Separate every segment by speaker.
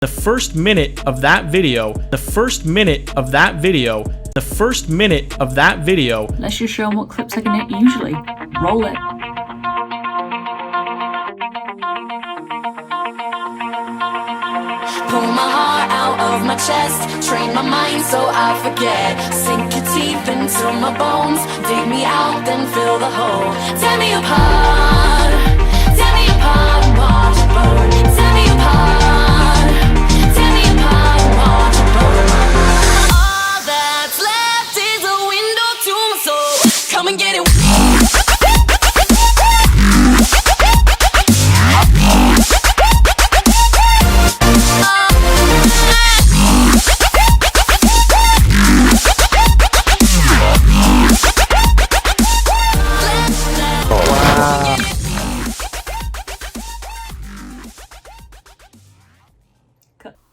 Speaker 1: the first minute of that video, the first minute of that video, the first minute of that video.
Speaker 2: Let's just show them what clips I can hit usually. Roll it.
Speaker 3: Pull my heart out of my chest, train my mind so I forget. Sink your teeth into my bones, dig me out, then fill the hole. Tear me apart and watch it burn. Tear me apart and watch it burn. All that's left is a window to my soul. Come and get it.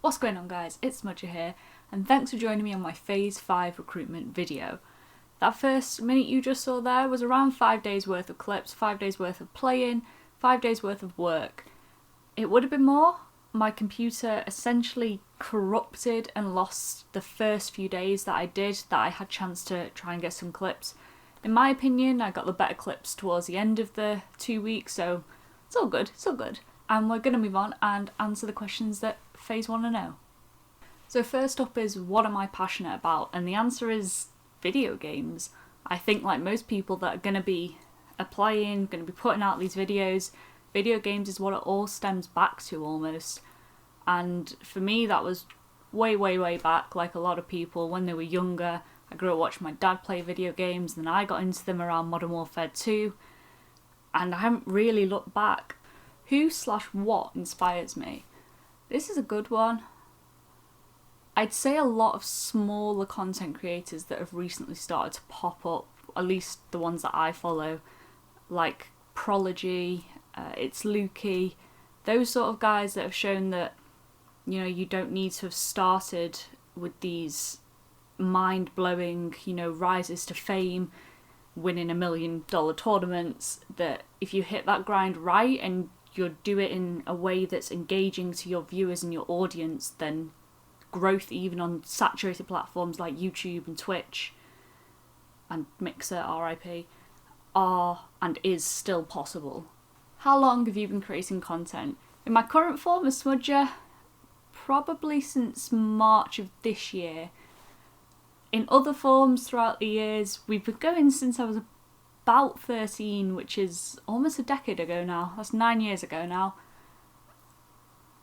Speaker 2: What's going on, guys? It's eSmudger here, and thanks for joining me on my Phase 5 recruitment video. That first minute you just saw there was around 5 days worth of clips, 5 days worth of playing, 5 days worth of work. It would have been more. My computer essentially corrupted and lost the first few days that I had chance to try and get some clips. In my opinion, I got the better clips towards the end of the 2 weeks, so it's all good, And we're going to move on and answer the questions that Phase want to know. So first up is, what am I passionate about? And the answer is video games. I think like most people that are going to be applying, going to be putting out these videos, video games is what it all stems back to almost. And for me that was way back, like a lot of people when they were younger. I grew up watching my dad play video games, then I got into them around Modern Warfare 2, and I haven't really looked back. Who/what inspires me? This is a good one. I'd say a lot of smaller content creators that have recently started to pop up, at least the ones that I follow, like Prodigy, It's Lukey, those sort of guys that have shown that, you know, you don't need to have started with these mind-blowing, you know, rises to fame, winning $1 million tournaments, that if you hit that grind right and you do it in a way that's engaging to your viewers and your audience, then growth even on saturated platforms like YouTube and Twitch and Mixer, RIP, are and is still possible. How long have you been creating content? In my current form as eSmudger, probably since March of this year. In other forms throughout the years, we've been going since I was about 13, which is almost a decade ago now. That's 9 years ago now.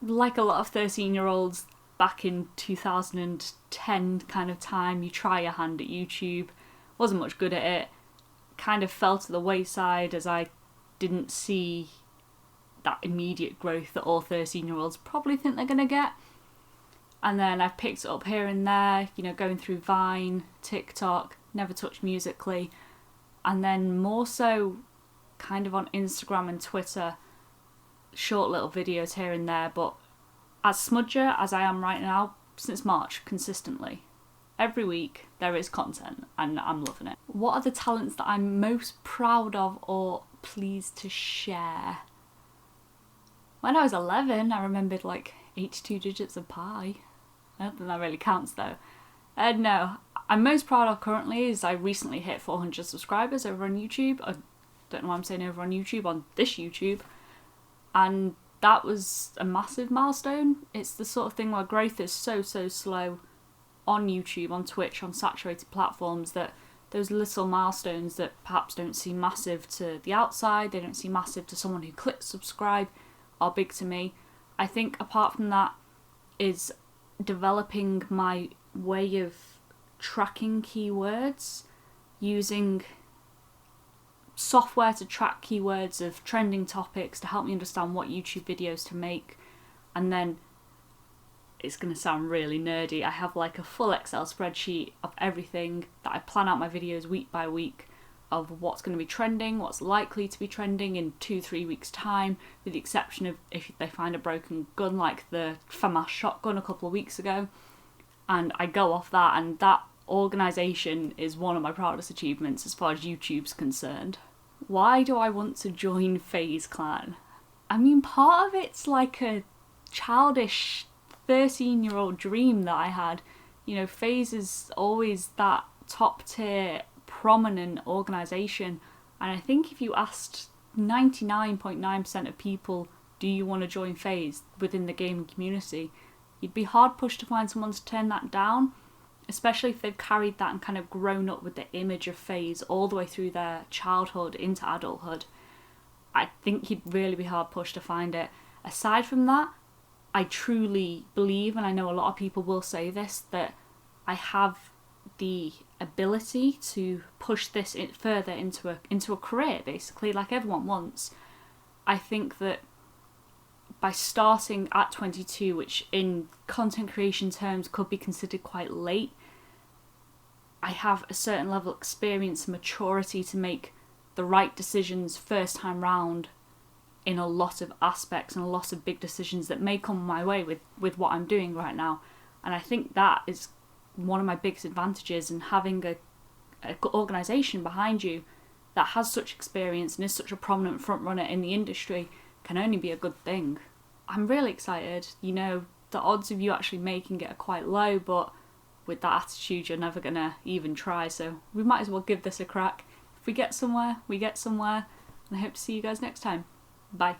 Speaker 2: Like a lot of 13-year-olds back in 2010 kind of time, you try your hand at YouTube. Wasn't much good at it. Kind of fell to the wayside as I didn't see that immediate growth that all 13-year-olds probably think they're going to get. And then I've picked it up here and there, you know, going through Vine, TikTok, never touched Musical.ly. And then more so kind of on Instagram and Twitter, short little videos here and there. But as eSmudger, as I am right now, since March, consistently. Every week there is content and I'm loving it. What are the talents that I'm most proud of or pleased to share? When I was 11, I remembered like 82 digits of pi. I don't think that really counts though. No, I'm most proud of currently is I recently hit 400 subscribers over on YouTube. I don't know why I'm saying over on YouTube, on this YouTube. And that was a massive milestone. It's the sort of thing where growth is so slow on YouTube, on Twitch, on saturated platforms, that those little milestones that perhaps don't seem massive to the outside, they don't seem massive to someone who clicks subscribe, are big to me. I think apart from that is developing my way of tracking keywords, using software to track keywords of trending topics to help me understand what YouTube videos to make. And then it's going to sound really nerdy, I have like a full Excel spreadsheet of everything that I plan out my videos week by week, of what's going to be trending, what's likely to be trending in 2-3 weeks time, with the exception of if they find a broken gun like the FAMAS shotgun a couple of weeks ago. And I go off that, and that organisation is one of my proudest achievements as far as YouTube's concerned. Why do I want to join FaZe Clan? I mean, part of it's like a childish 13-year-old dream that I had. You know, faze is always that top tier, prominent organisation, and I think if you asked 99.9% of people, do you want to join faze within the gaming community, you'd be hard pushed to find someone to turn that down, especially if they've carried that and kind of grown up with the image of faze all the way through their childhood into adulthood. I think you'd really be hard pushed to find it. Aside from that, I truly believe, and I know a lot of people will say this, that I have the ability to push this further into a career, basically, like everyone wants. I think that by starting at 22, which in content creation terms could be considered quite late, I have a certain level of experience and maturity to make the right decisions first time round in a lot of aspects and a lot of big decisions that may come my way with what I'm doing right now. And I think that is one of my biggest advantages, in having a organisation behind you that has such experience and is such a prominent front runner in the industry can only be a good thing. I'm really excited. You know, the odds of you actually making it are quite low, but with that attitude you're never gonna even try, so we might as well give this a crack. If we get somewhere, we get somewhere, and I hope to see you guys next time. Bye.